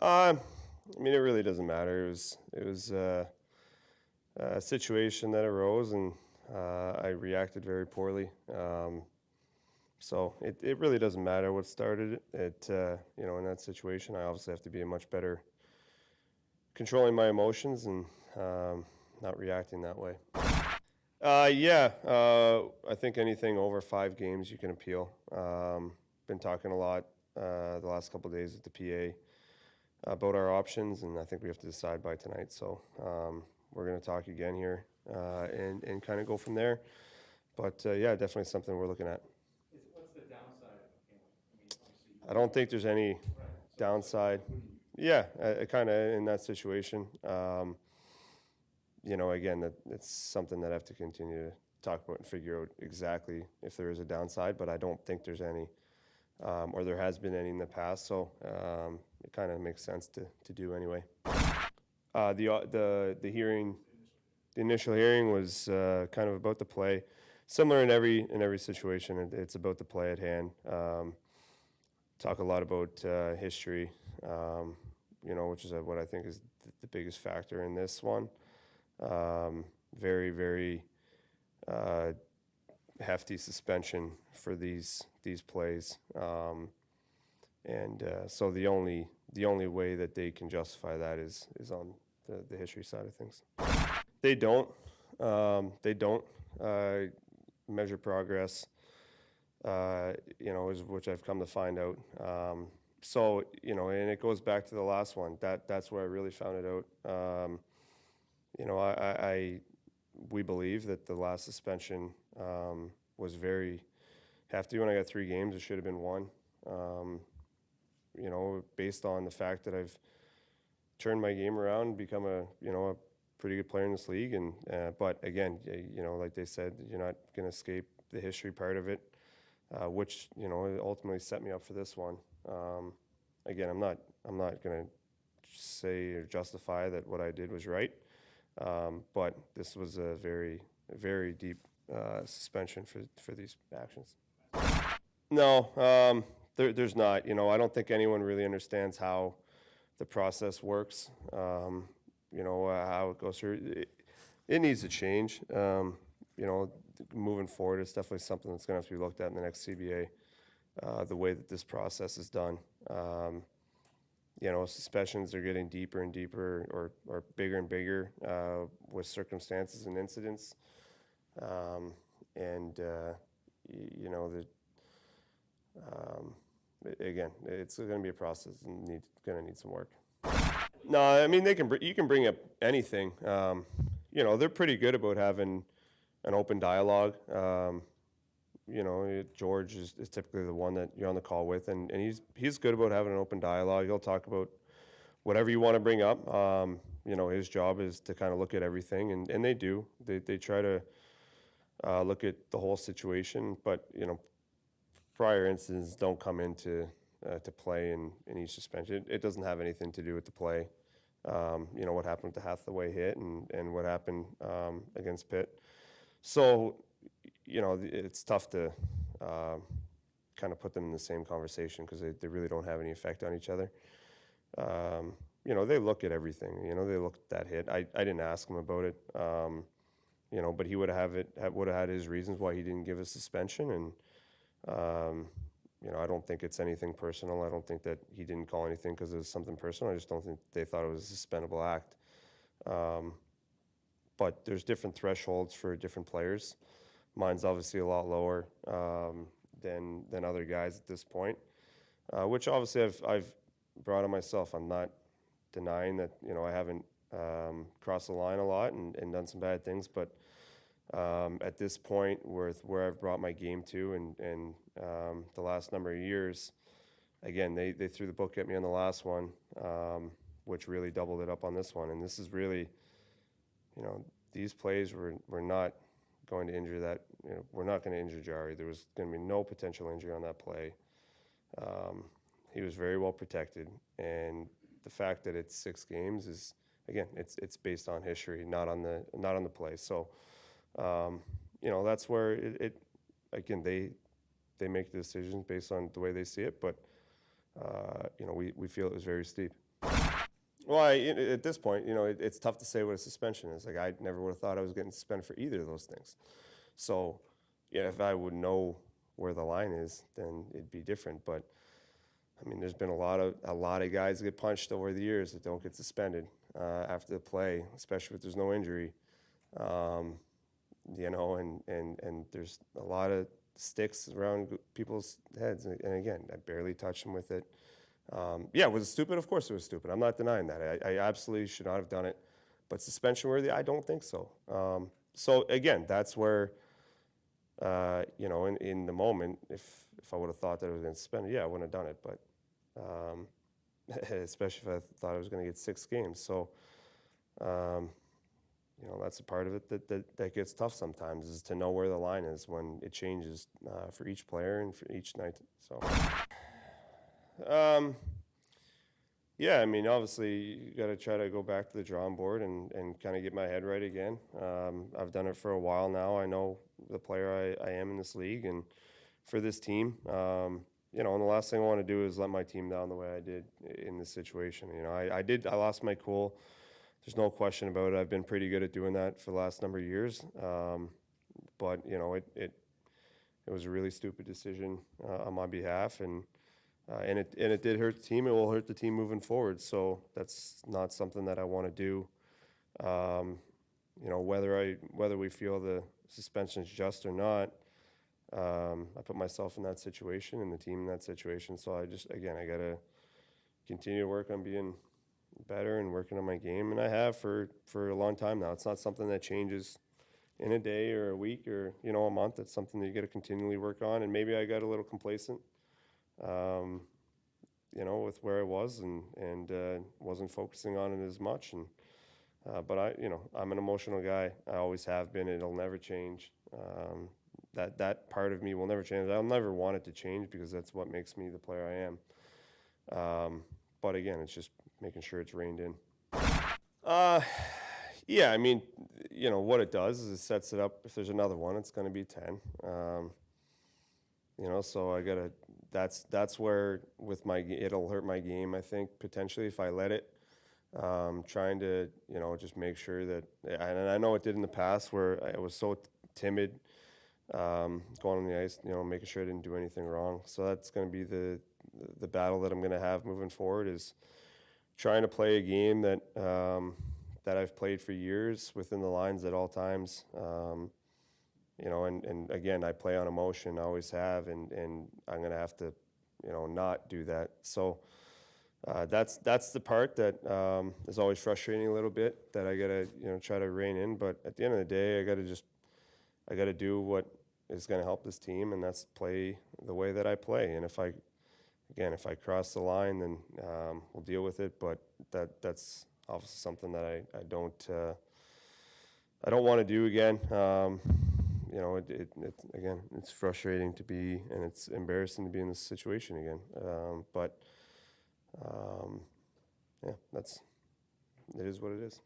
I mean, it really doesn't matter. It was a situation that arose, and I reacted very poorly. So it really doesn't matter what started it. In that situation, I obviously have to be a much better controlling my emotions and not reacting that way. Yeah, I think anything over 5 games you can appeal. Been talking a lot the last couple of days with the PA about our options, and I think we have to decide by tonight. So we're going to talk again here and kind of go from there. But yeah, definitely something we're looking at. What's the downside of appealing? I mean, obviously, I don't think there's any right. So downside. what do you, Yeah, kind of in that situation. Again, it's something that I have to continue to talk about and figure out exactly if there is a downside, but I don't think there's any, or there has been any in the past, so it kind of makes sense to do anyway. The hearing, the initial hearing was kind of about the play, similar in every situation. It's about the play at hand. Talk a lot about history, which is what I think is the biggest factor in this one. Very, very hefty suspension for these plays, so the only way that they can justify that is on the history side of things. They don't measure progress, which I've come to find out. And it goes back to the last one. That's where I really found it out. We believe that the last suspension was very hefty. When I got 3 games, it should have been 1. Based on the fact that I've turned my game around and become a pretty good player in this league. And but again, like they said, you're not going to escape the history part of it, which ultimately set me up for this one. Again, I'm not going to say or justify that what I did was right. But this was a very, very deep suspension for these actions. No, there's not. I don't think anyone really understands how the process works. How it goes through. It needs to change. Moving forward, it's definitely something that's going to have to be looked at in the next CBA. The way that this process is done. Suspensions are getting deeper and deeper or bigger and bigger with circumstances and incidents. Again, it's going to be a process and going to need some work. No, I mean you can bring up anything. They're pretty good about having an open dialogue. George is typically the one that you're on the call with, and he's good about having an open dialogue. He'll talk about whatever you want to bring up. His job is to kind of look at everything, and they do. They try to look at the whole situation, but prior incidents don't come into to play in each suspension. It doesn't have anything to do with the play. What happened with the Hathaway hit and what happened against Pitt. So, it's tough to kind of put them in the same conversation because they really don't have any effect on each other. They look at everything. They look at that hit. I didn't ask him about it, but he would have had his reasons why he didn't give a suspension. And, I don't think it's anything personal. I don't think that he didn't call anything because it was something personal. I just don't think they thought it was a suspendable act. But there's different thresholds for different players. Mine's obviously a lot lower than other guys at this point, which obviously I've brought on myself. I'm not denying that I haven't crossed the line a lot and done some bad things, but at this point where I've brought my game to and the last number of years, again they threw the book at me on the last one, which really doubled it up on this one. And this is really, these plays were not going to injure that. We're not going to injure Jarry. There was going to be no potential injury on that play. He was very well protected, and the fact that it's 6 games is, again, it's based on history, not on the play. So, that's where it again they make the decisions based on the way they see it, but we feel it was very steep. Well, at this point, it's tough to say what a suspension is. Like, I never would have thought I was getting suspended for either of those things. So, yeah, if I would know where the line is, then it'd be different. But I mean, there's been a lot of guys that get punched over the years that don't get suspended after the play, especially if there's no injury. Um, and there's a lot of sticks around people's heads. And again, I barely touched them with it. Yeah, was it stupid? Of course it was stupid. I'm not denying that. I absolutely should not have done it. But suspension worthy? I don't think so. So again, that's where, in the moment, if I would have thought that I was going to suspend it, yeah, I wouldn't have done it. But um, especially if I thought I was going to get 6 games. So, that's a part of it that gets tough sometimes, is to know where the line is when it changes for each player and for each night. So, yeah, I mean, obviously, you got to try to go back to the drawing board and kind of get my head right again. I've done it for a while now. I know the player I am in this league and for this team. And the last thing I want to do is let my team down the way I did in this situation. I lost my cool. There's no question about it. I've been pretty good at doing that for the last number of years. But it was a really stupid decision on my behalf, and it did hurt the team. It will hurt the team moving forward. So that's not something that I want to do. Whether we feel the suspension is just or not, I put myself in that situation and the team in that situation. So I got to continue to work on being better and working on my game, and I have for a long time now. It's not something that changes in a day or a week or a month. It's something that you got to continually work on. And maybe I got a little complacent, with where I was and wasn't focusing on it as much. And but I'm an emotional guy. I always have been. It'll never change. That part of me will never change. I'll never want it to change because that's what makes me the player I am. But again, it's just making sure it's reined in. Yeah, I mean, what it does is it sets it up. If there's another one, it's going to be 10. So I gotta. That's where it'll hurt my game. I think potentially if I let it. Trying to just make sure that, and I know it did in the past where I was so timid, going on the ice, making sure I didn't do anything wrong. So that's going to be the battle that I'm going to have moving forward, is trying to play a game that I've played for years within the lines at all times. And again, I play on emotion, I always have, and I'm going to have to, not do that. So that's the part that is always frustrating a little bit, that I got to, try to rein in. But at the end of the day, I got to do what is going to help this team, and that's play the way that I play. And if I cross the line, then we'll deal with it. But that's obviously something that I don't want to do again. Again, it's frustrating to be, and it's embarrassing to be in this situation again. Yeah, it is what it is.